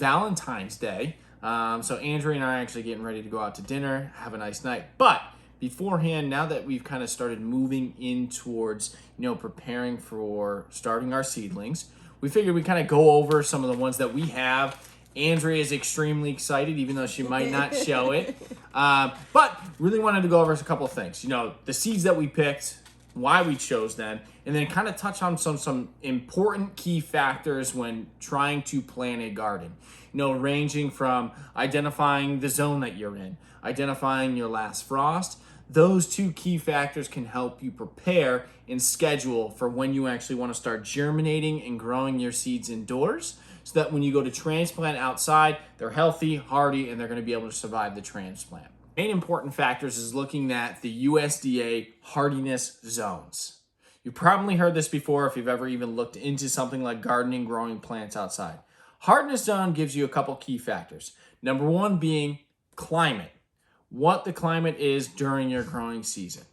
Valentine's Day. So Andrea and I are actually getting ready to go out to dinner, have a nice night. But beforehand, now that we've kind of started moving in towards, preparing for starting our seedlings, we figured we'd kind of go over some of the ones that we have. Andrea is extremely excited, even though she might not show it. But really wanted to go over a couple of things. The seeds that we picked, why we chose them, and then kind of touch on some important key factors when trying to plant a garden. Ranging from identifying the zone that you're in, identifying your last frost. Those two key factors can help you prepare and schedule for when you actually want to start germinating and growing your seeds indoors, so that when you go to transplant outside, they're healthy, hardy, and they're going to be able to survive the transplant. Main important factors is looking at the USDA hardiness zones. You've probably heard this before if you've ever even looked into something like gardening, growing plants outside. Hardiness zone gives you a couple key factors. Number one being climate. What the climate is during your growing season.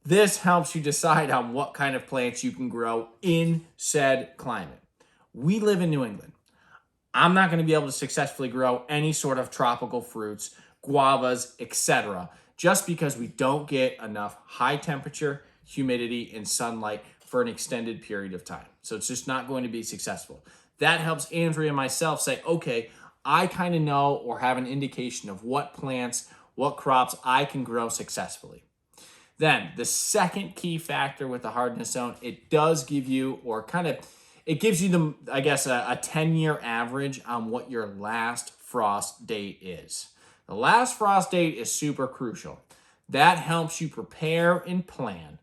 This helps you decide on what kind of plants you can grow in said climate. We live in New England. I'm not going to be able to successfully grow any sort of tropical fruits, guavas, etc., just because we don't get enough high temperature, humidity, and sunlight for an extended period of time. So it's just not going to be successful. That helps Andrea and myself say, okay, I kind of know or have an indication of what plants, what crops I can grow successfully. Then the second key factor with the hardness zone, it does give you, it gives you a 10-year average on what your last frost date is. The last frost date is super crucial. That helps you prepare and plan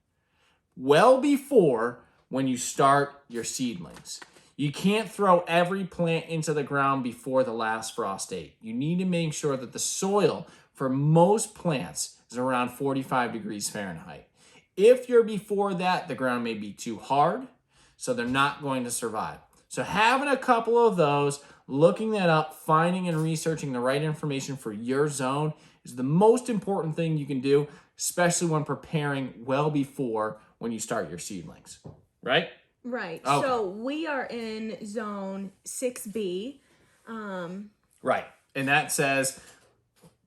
well before when you start your seedlings. You can't throw every plant into the ground before the last frost date. You need to make sure that the soil for most plants is around 45 degrees Fahrenheit. If you're before that, the ground may be too hard, so they're not going to survive. So having a couple of those, looking that up, finding and researching the right information for your zone is the most important thing you can do, especially when preparing well before when you start your seedlings, right? Right. Okay. So we are in zone 6B. Right. And that says,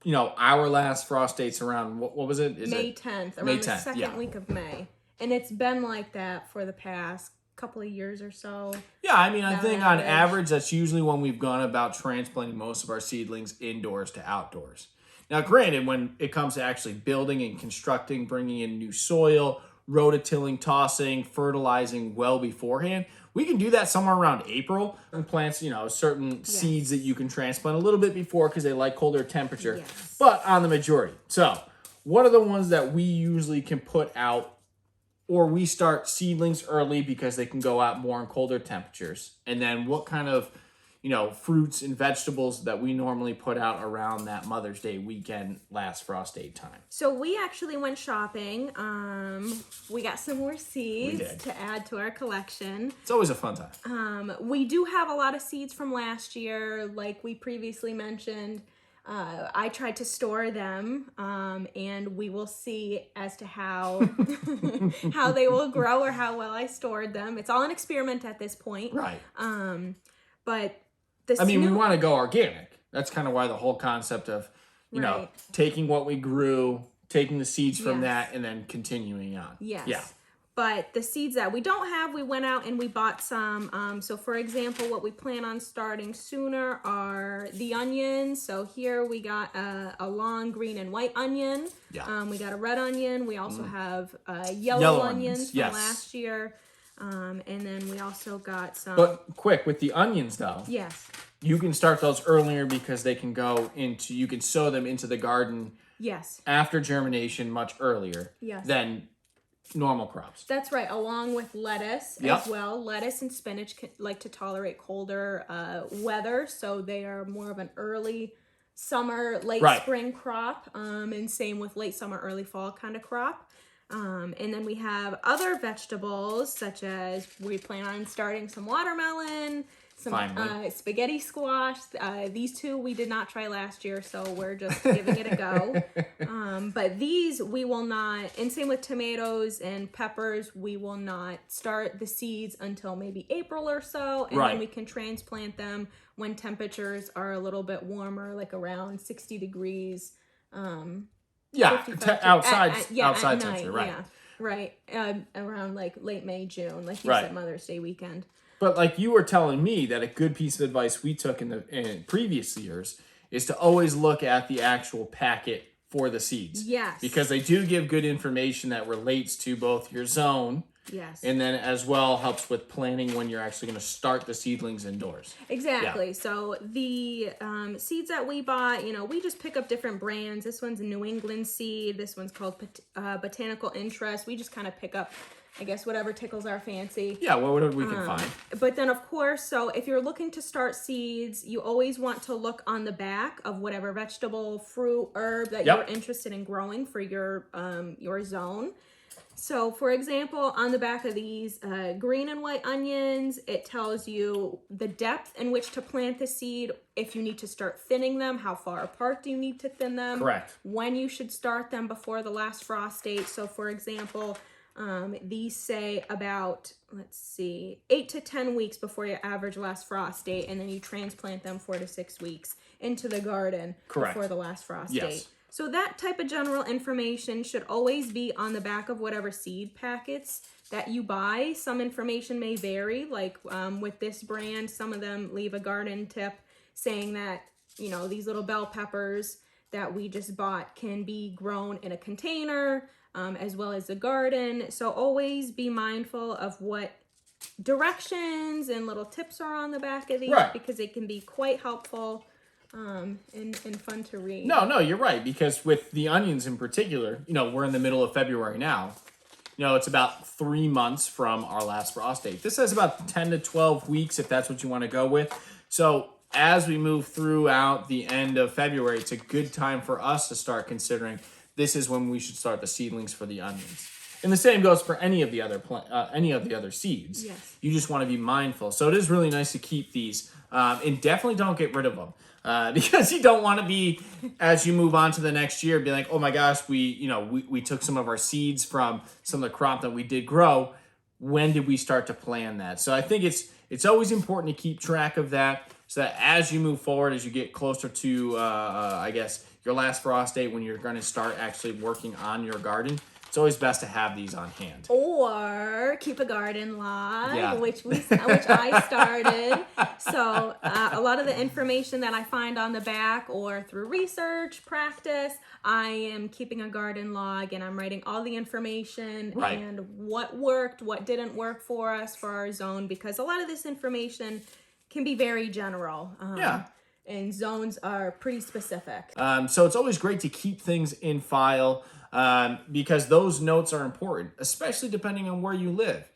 our last frost date's around, what was it? May 10th, around the second week of May. And it's been like that for the past couple of years or so. Yeah, I think on average, that's usually when we've gone about transplanting most of our seedlings indoors to outdoors. Now, granted, when it comes to actually building and constructing, bringing in new soil, rototilling, tossing, fertilizing well beforehand, we can do that somewhere around April. And plants, certain seeds that you can transplant a little bit before because they like colder temperature, but on the majority. So what are the ones that we usually can put out, or we start seedlings early because they can go out more in colder temperatures? And then what kind of, fruits and vegetables that we normally put out around that Mother's Day weekend, last frost date time? So we actually went shopping. We got some more seeds to add to our collection. It's always a fun time. We do have a lot of seeds from last year, like we previously mentioned. I tried to store them, and we will see as to how how they will grow or how well I stored them. It's all an experiment at this point. Right. But we want to go organic. That's kind of why the whole concept of, taking what we grew, taking the seeds from that, and then continuing on. Yes. Yeah. But the seeds that we don't have, we went out and we bought some. So for example, what we plan on starting sooner are the onions. So here we got a long green and white onion. Yeah. We got a red onion. We also have yellow onions from yes. last year. And then we also got some. But quick, with the onions though. Yes. You can start those earlier because they can you can sow them into the garden. Yes. After germination much earlier. Yes. Than normal crops. That's right, along with lettuce as well. Lettuce and spinach like to tolerate colder weather, so they are more of an early summer, late spring crop, and same with late summer, early fall kind of crop. And then we have other vegetables, such as we plan on starting some watermelon, some spaghetti squash. These two we did not try last year, so we're just giving it a go. But these we will not, and same with tomatoes and peppers, we will not start the seeds until maybe April or so, and then we can transplant them when temperatures are a little bit warmer, like around 60 degrees. Outside temperature, right? Yeah, right. Around like late May, June, like you Right. said, Mother's Day weekend. But like you were telling me that a good piece of advice we took in previous years is to always look at the actual packet for the seeds. Yes. Because they do give good information that relates to both your zone. Yes. And then as well helps with planning when you're actually going to start the seedlings indoors. Exactly. Yeah. So the seeds that we bought, we just pick up different brands. This one's a New England seed. This one's called Botanical Interest. We just kind of pick up, I guess, whatever tickles our fancy. Yeah, whatever we can find. But then, of course, so if you're looking to start seeds, you always want to look on the back of whatever vegetable, fruit, herb that you're interested in growing for your zone. So, for example, on the back of these green and white onions, it tells you the depth in which to plant the seed, if you need to start thinning them, how far apart do you need to thin them. Correct. When you should start them before the last frost date. So, for example, these say about, 8 to 10 weeks before your average last frost date, and then you transplant them 4 to 6 weeks into the garden before the last frost date. So that type of general information should always be on the back of whatever seed packets that you buy. Some information may vary, like with this brand, some of them leave a garden tip saying that, these little bell peppers that we just bought can be grown in a container, as well as a garden. So always be mindful of what directions and little tips are on the back of these, because it can be quite helpful. And fun to read. No, you're right. Because with the onions in particular, we're in the middle of February now. It's about 3 months from our last frost date. This has about 10 to 12 weeks if that's what you want to go with. So as we move throughout the end of February, it's a good time for us to start considering this is when we should start the seedlings for the onions. And the same goes for any of the other seeds. Yes. You just want to be mindful. So it is really nice to keep these, and definitely don't get rid of them. Because you don't want to be, as you move on to the next year, be like, oh my gosh, we took some of our seeds from some of the crop that we did grow. When did we start to plan that? So I think it's always important to keep track of that, so that as you move forward, as you get closer to, I guess, your last frost date, when you're going to start actually working on your garden, it's always best to have these on hand. Or keep a garden log, which I started. So a lot of the information that I find on the back or through research, practice, I am keeping a garden log, and I'm writing all the information and what worked, what didn't work for us for our zone, because a lot of this information can be very general. And zones are pretty specific. So it's always great to keep things in file. Because those notes are important, especially depending on where you live.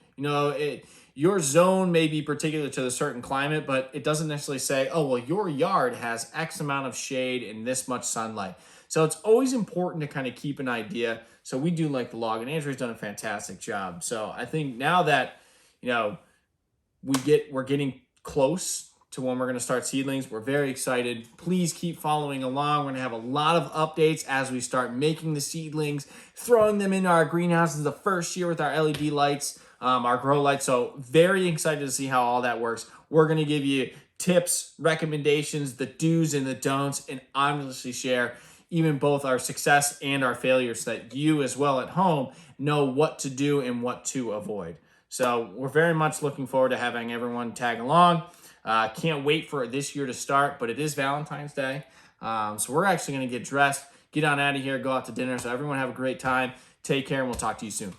Your zone may be particular to a certain climate, but it doesn't necessarily say, oh, well, your yard has X amount of shade and this much sunlight. So it's always important to kind of keep an idea. So we do like the log, and Andrew's done a fantastic job. So I think now that, we're getting close to when we're going to start seedlings, we're very excited. Please keep following along. We're going to have a lot of updates as we start making the seedlings, throwing them in our greenhouses the first year with our LED lights, our grow lights. So very excited to see how all that works. We're going to give you tips, recommendations, the do's and the don'ts, and honestly share even both our success and our failures, so that you as well at home know what to do and what to avoid. So we're very much looking forward to having everyone tag along. Can't wait for this year to start, but it is Valentine's Day. So we're actually going to get dressed, get on out of here, go out to dinner. So everyone have a great time. Take care, and we'll talk to you soon.